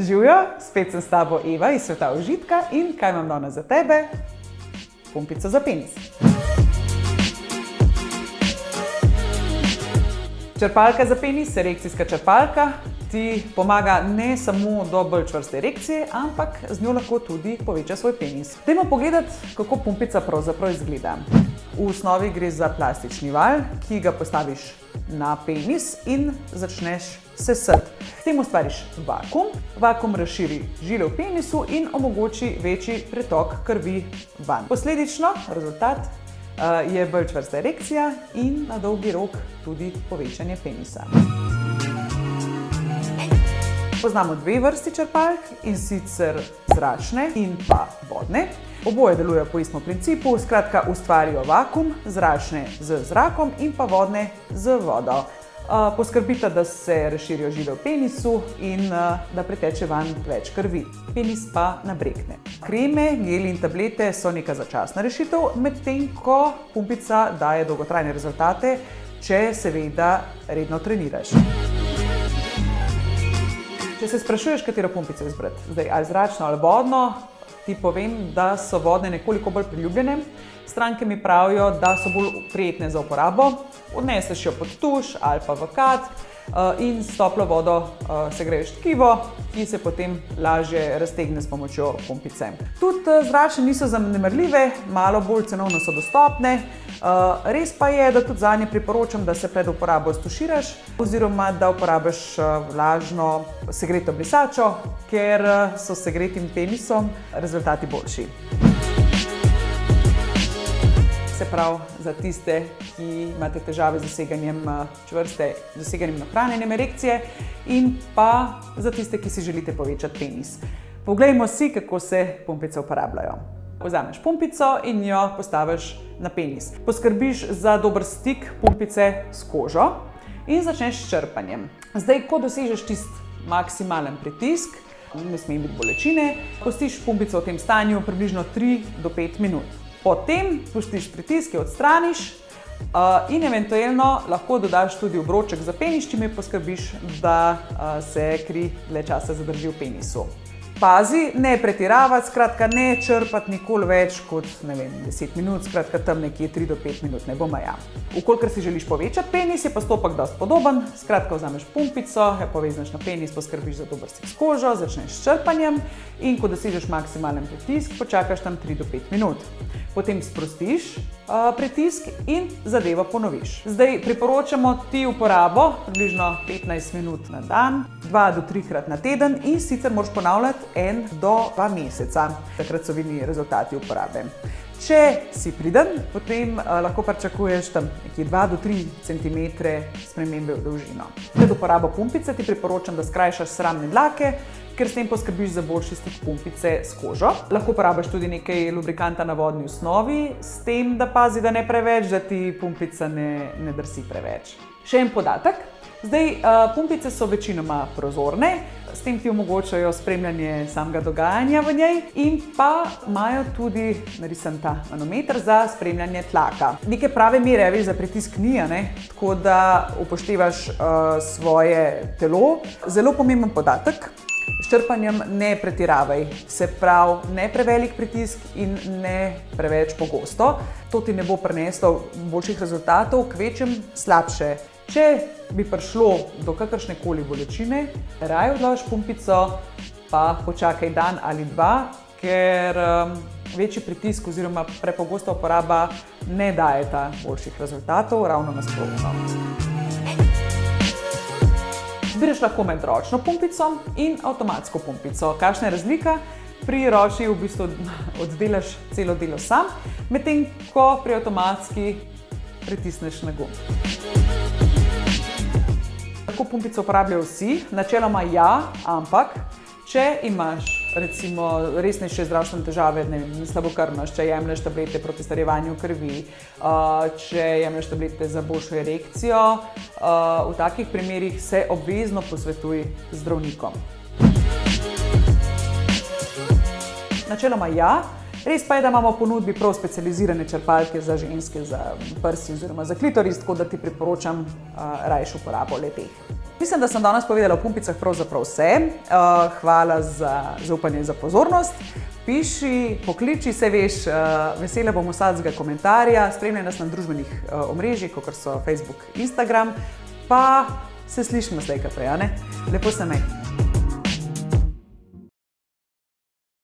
Živijo, spet sem s tabo Eva iz sveta užitka in kaj imam danes za tebe? Pumpico za penis. Črpalka za penis, erekcijska črpalka, ti pomaga ne samo do bolj čvrste erekcije, ampak z njo lahko tudi poveča svoj penis. Dajmo pogledati, kako pumpica pravzaprav izgleda. V osnovi gre za plastični valj, ki ga postaviš na penis in začneš sesati. S tem ustvariš vakuum. Vakuum razširi žile v penisu in omogoči večji pretok krvi vanj. Posledično rezultat je bolj čvrsta erekcija in na dolgi rok tudi povečanje penisa. Poznamo dve vrsti črpalk, in sicer zračne in pa vodne. Oboje delujejo po istem principu, skratka ustvarijo vakuum, zračne z zrakom in pa vodne z vodo. Poskrbita, da se razširijo žile v penisu in da preteče vanj več krvi. Penis pa nabrekne. Kreme, geli in tablete so neka začasna rešitev, medtem ko pumpica daje dolgotrajne rezultate, če seveda redno treniraš. Če se sprašuješ, katero pumpico izbrati, zdaj ali zračno ali vodno, ti povem, da so vodne nekoliko bolj priljubljene. Stranke mi pravijo, da so bolj prijetne za uporabo. Odneseš jo pod tuš ali pa v kad in s toplo vodo segreješ tkivo, ki se potem lažje raztegne s pomočjo pumpice. Tudi zračne niso zanemarljive, malo bolj cenovno so dostopne. Res pa je, da tudi zanje priporočam, da se pred uporabo stuširaš oziroma da uporabiš vlažno segreto brisačo, ker so s segretim penisom rezultati boljši. Se pravi, za tiste, ki imate težave z doseganjem čvrste, z doseganjem nahranjenjem erekcije in pa za tiste, ki si želite povečati penis. Poglejmo si, kako se pumpice uporabljajo. Vzameš pumpico in jo postaviš na penis. Poskrbiš za dober stik pumpice s kožo in začneš s črpanjem. Zdaj, ko dosežeš tisti maksimalen pritisk, ne sme biti bolečine, pustiš pumpico v tem stanju približno 3 do 5 minut. Potem pustiš pritisk, jo odstraniš in eventualno lahko dodaš tudi obroček za penis, s čimer poskrbiš, da se kri dlje časa zadrži v penisu. Pazi, ne pretiravati, skratka ne črpati nikoli več kot 10 minut, skratka tam nekje 3 do 5 minut, ne bo meja. Ukolikor si želiš povečati penis, je postopek dosti podoben, skratka vzameš pumpico, jo povezneš na penis, poskrbiš za dober stik s kožo, začneš s črpanjem in ko dosežeš maksimalen pritisk, počakaš tam 3 do 5 minut. Potem sprostiš pritisk in zadevo ponoviš. Zdaj priporočamo ti uporabo približno 15 minut na dan, 2 do 3 krat na teden in sicer moraš ponavljati 1 do 2 meseca. Takrat so vidni rezultati uporabe. Če si priden, potem lahko pričakuješ tam nekje 2 do 3 cm spremembe v dolžino. Pred uporabo pumpice ti priporočam, da skrajšaš sramne dlake, ker s tem poskrbiš za boljši stik pumpice s kožo. Lahko uporabiš tudi nekaj lubrikanta na vodni osnovi, s tem, da pazi, da ne preveč, da ti pumpica ne drsi preveč. Še en podatek. Zdaj, pumpice so večinoma prozorne, s tem ti omogočajo spremljanje samega dogajanja v njej in pa imajo tudi narisan ta manometer za spremljanje tlaka. Neke prave mere, veš, za pritisk ni, tako da upoštevaš svoje telo. Zelo pomemben podatek. S črpanjem ne pretiravaj, se pravi ne prevelik pritisk in ne preveč pogosto. To ti ne bo prineslo boljših rezultatov, kvečjem slabše. Če bi prišlo do kakršnekoli bolečine, raje odloži pumpico, pa počakaj dan ali dva, ker večji pritisk oziroma prepogosta uporaba ne dajeta boljših rezultatov, ravno nasprotno. Izbiraš lahko med ročno pumpico in avtomatsko pumpico. Kakšna je razlika? Pri ročni v bistvu oddelaš celo delo sam, medtem ko pri avtomatski pritisneš na gumb. Lahko pumpico uporabljajo vsi, načeloma ja, ampak če imaš recimo resnejše zdravstvene težave, slabokrvnost, če jemlješ tablete proti starjevanju krvi, če jemlješ tablete za boljšo erekcijo, v takih primerih se obvezno posvetuj z zdravnikom. Načeloma ja, res pa je, da imamo v ponudbi prav specializirane črpalke za ženske, za prsi oziroma za klitoris, tako da ti priporočam rajšo uporabo le-teh. Mislim, da sem danes povedala o pumpicah pravzaprav vse. Hvala za zaupanje in za pozornost. Piši, pokliči, se veš, vesela bom vsakega komentarja, spremljaj nas na družbenih omrežjih, kot so Facebook, Instagram, pa se slišimo zdaj kaj prej, a ne? Lepo se imej.